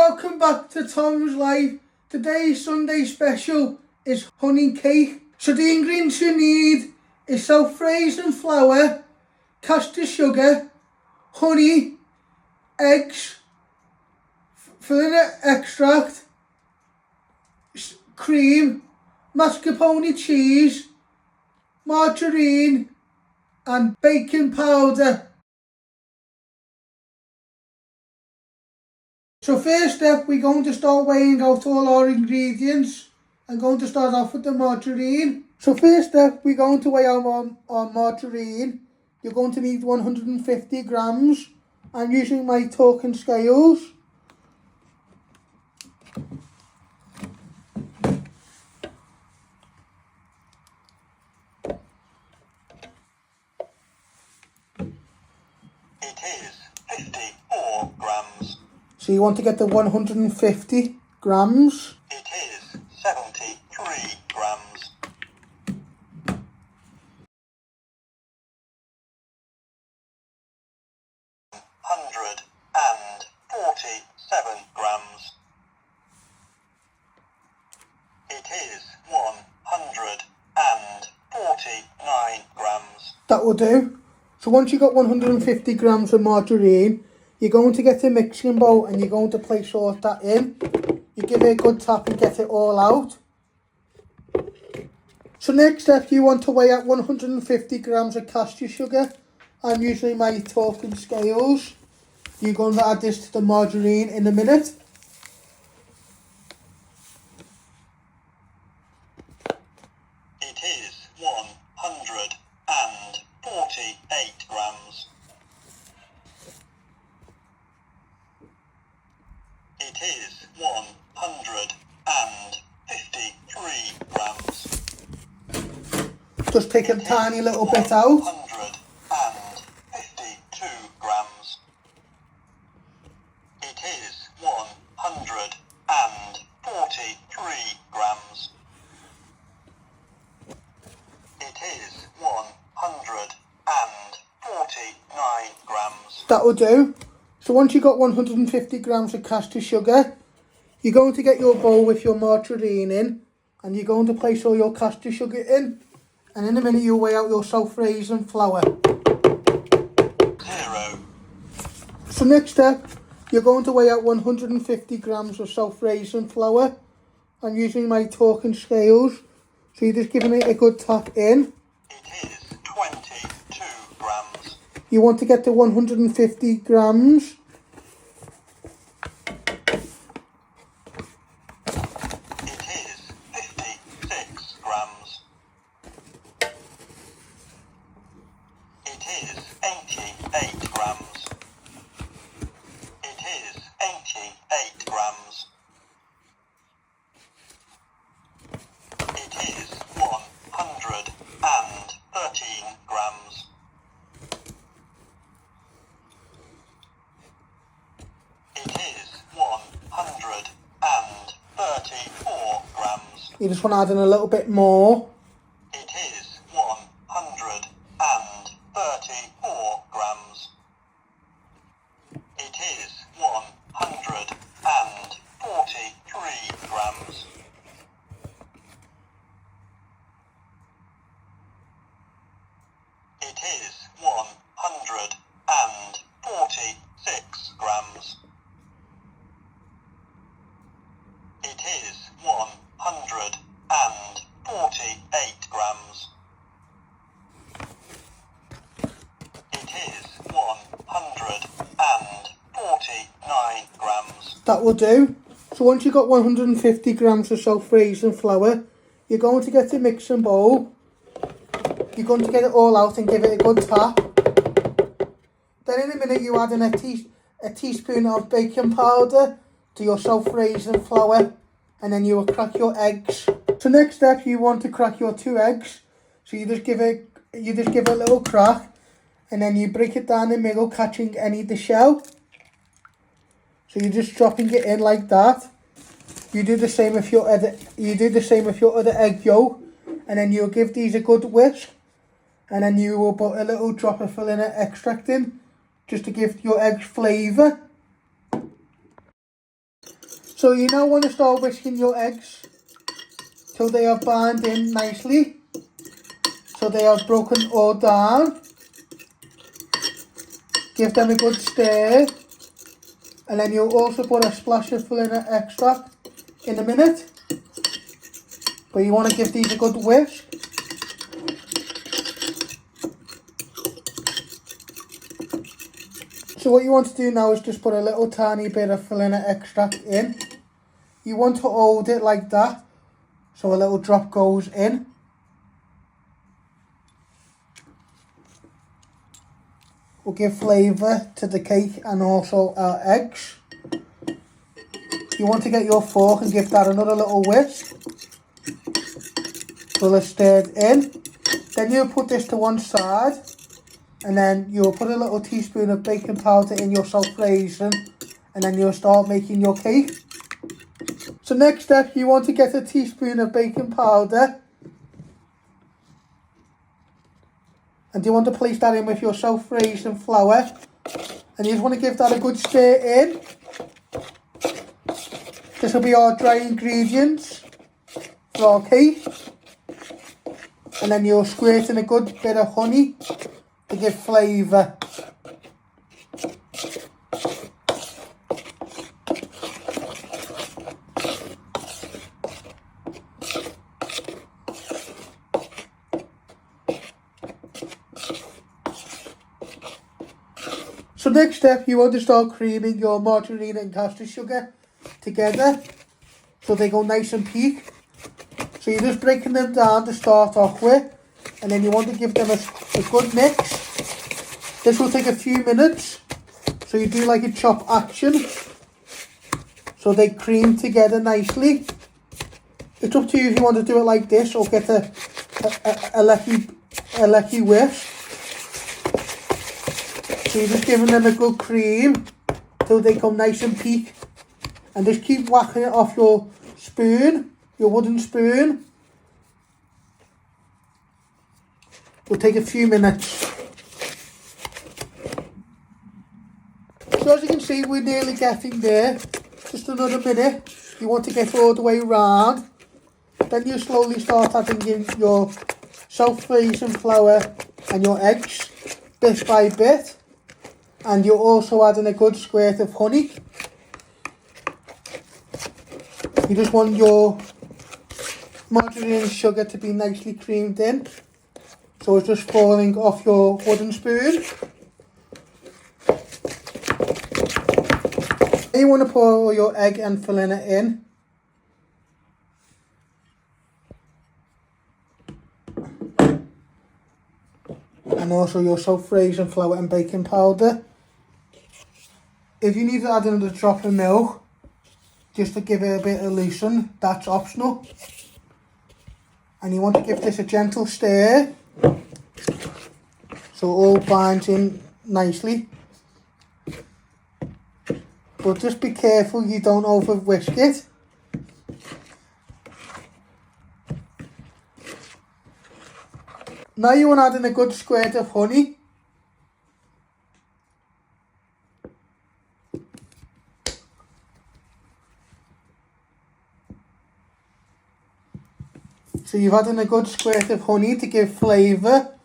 welcome back to Tom's Life. Today's Sunday special is honey cake. So the ingredients you need is self-raising flour, castor sugar, honey, eggs, vanilla extract, cream, mascarpone cheese, margarine and baking powder. So first step, we're going to start weighing out all our ingredients. I'm going to start off with the margarine. So first step, we're going to weigh out our margarine. You're going to need 150 grams. I'm using my talking scales. It is 54 grams. So you want to get the 150 grams. It is 73 grams. Hundred and 47 grams. It is 149 grams. That will do. So once you've got 150 grams of margarine, you're going to get a mixing bowl and you're going to place all that in. You give it a good tap and get it all out. So next step, you want to weigh out 150 grams of castor sugar. I'm using my talking scales. You're going to add this to the margarine in a minute. It is 148 grams. It is 153 grams. Just take a tiny little bit out. 152 grams. It is 143 grams. It is 149 grams. That will do. So once you've got 150 grams of castor sugar, you're going to get your bowl with your margarine in and you're going to place all your castor sugar in. And in a minute you'll weigh out your self-raising flour. 0. So next step, you're going to weigh out 150 grams of self-raising flour. I'm using my talking scales. So you're just giving it a good tap in. It is 22 grams. You want to get to 150 grams. It is 56 grams. It is 88 grams. It is 88 grams. It is 113 grams. It is 134 grams. You just want to add in a little bit more. It is 134 grams. It is 143 grams. It is 146 grams. It is 148 grams. It is 149 grams. That will do. So once you've got 150 grams of self-raising flour, you're going to get a mixing bowl. You're going to get it all out and give it a good tap. Then in a minute you add in a teaspoon of baking powder to your self-raising flour, and then you will crack your eggs. So next step, you want to crack your 2 eggs. So you just give it a little crack, and then you break it down the middle, catching any of the shell. So you're just dropping it in like that. You do the same with your other egg yolk, and then you'll give these a good whisk, and then you will put a little drop of vanilla extract in, just to give your eggs flavour. So you now want to start whisking your eggs till they are bound in nicely. So they are broken all down. Give them a good stir. And then you'll also put a splash of vanilla extract in a minute. But you want to give these a good whisk. So what you want to do now is just put a little tiny bit of vanilla extract in. You want to hold it like that, so a little drop goes in. We'll give flavour to the cake and also our eggs. You want to get your fork and give that another little whisk till it's stirred in. Then you'll put this to one side, and then you'll put a little teaspoon of baking powder in your self-raising, and then you'll start making your cake. So next step, you want to get a teaspoon of baking powder, and you want to place that in with your self-raising flour, and you just want to give that a good stir in. This will be our dry ingredients for our cake, and then you'll squirt in a good bit of honey to give flavour. So next step, you want to start creaming your margarine and castor sugar together so they go nice and peak. So you're just breaking them down to start off with, and then you want to give them a good mix. This will take a few minutes, so you do like a chop action so they cream together nicely. It's up to you if you want to do it like this or get a lecky whisk. So you're just giving them a good cream till they come nice and peak, and just keep whacking it off your spoon, your wooden spoon. Will take a few minutes. So as you can see, we're nearly getting there. Just another minute. You want to get all the way round. Then you slowly start adding in your self-raising flour and your eggs bit by bit. And you're also adding a good squirt of honey. You just want your margarine and sugar to be nicely creamed in, so it's just falling off your wooden spoon. Then you want to pour your egg and vanilla in. And also your self-raising flour and baking powder. If you need to add another drop of milk, just to give it a bit of loosen, that's optional. And you want to give this a gentle stir, so it all binds in nicely. But just be careful you don't over whisk it. Now you want to add in a good squirt of honey. So you've added a good squirt of honey to give flavour.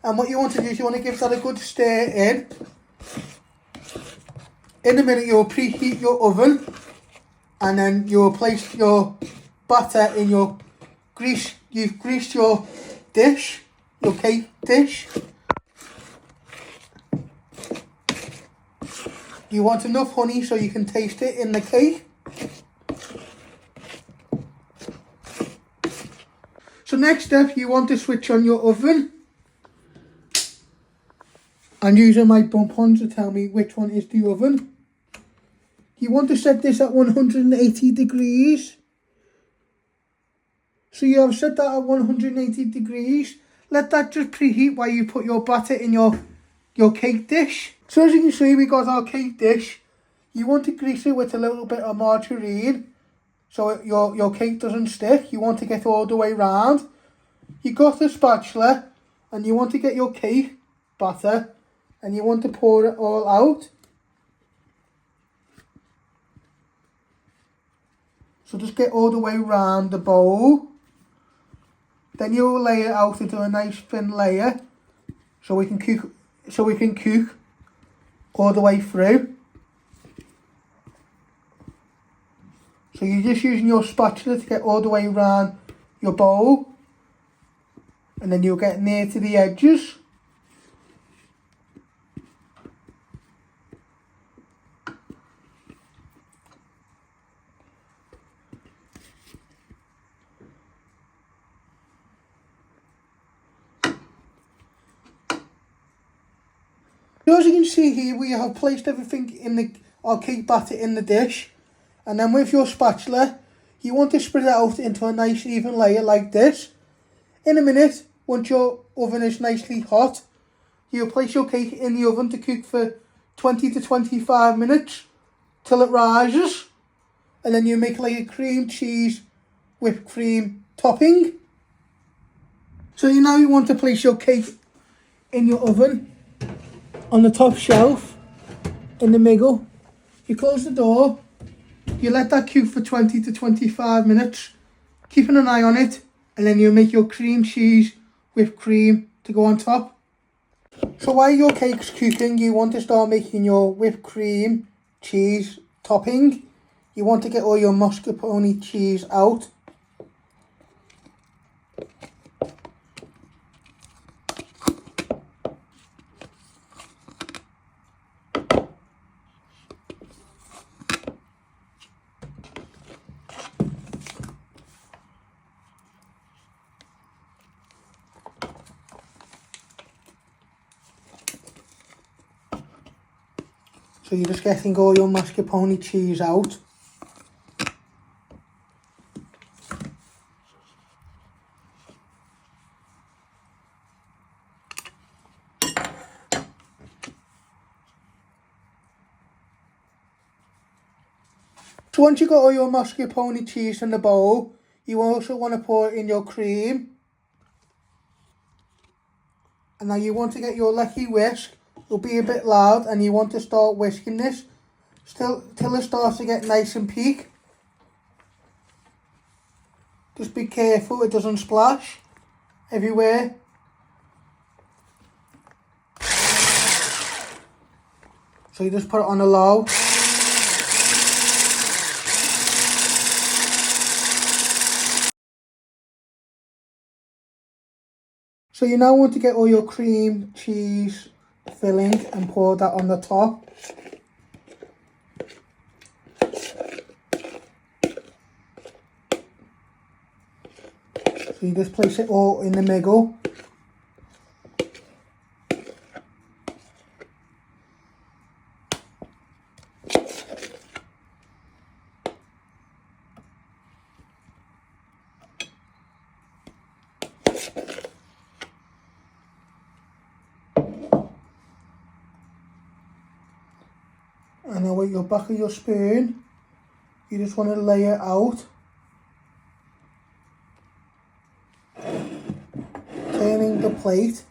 And what you want to do is you want to give that a good stir in. In a minute you'll preheat your oven. And then you'll place your batter in your grease. You've greased your dish, your cake dish. You want enough honey so you can taste it in the cake. So next step, you want to switch on your oven. I'm using my bump on to tell me which one is the oven. You want to set this at 180 degrees. So you have set that at 180 degrees. Let that just preheat while you put your batter in your cake dish. So as you can see, we got our cake dish. You want to grease it with a little bit of margarine so your cake doesn't stick. You want to get all the way round. You got the spatula and you want to get your cake batter and you want to pour it all out. So just get all the way around the bowl. Then you'll lay it out into a nice thin layer so we can cook all the way through. So you're just using your spatula to get all the way around your bowl, and then you'll get near to the edges. So as you can see here, we have placed everything in our cake batter in the dish, and then with your spatula you want to spread it out into a nice even layer like this. In a minute, once your oven is nicely hot, you'll place your cake in the oven to cook for 20 to 25 minutes till it rises, and then you make like a cream cheese whipped cream topping. So now you want to place your cake in your oven on the top shelf in the middle. You close the door, you let that cook for 20 to 25 minutes, keeping an eye on it, and then you make your cream cheese whipped cream to go on top. So while your cake's cooking, you want to start making your whipped cream cheese topping. You want to get all your mascarpone cheese out. So you're just getting all your mascarpone cheese out. So once you've got all your mascarpone cheese in the bowl, you also want to pour in your cream. And now you want to get your lucky whisk. It'll be a bit loud, and you want to start whisking this till it starts to get nice and peak. Just be careful it doesn't splash everywhere. So you just put it on a low. So you now want to get all your cream cheese filling and pour that on the top. So you just place it all in the middle. And now with your back of your spoon, you just want to lay it out, turning the plate.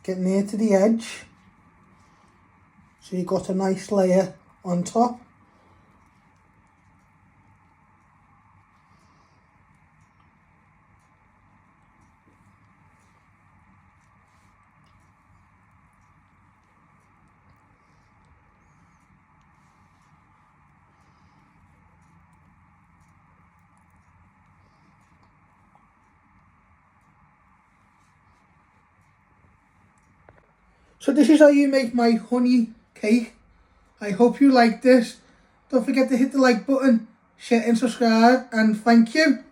Get near to the edge, so you've got a nice layer on top. So this is how you make my honey cake. I hope you like this. Don't forget to hit the like button, share and subscribe, and thank you.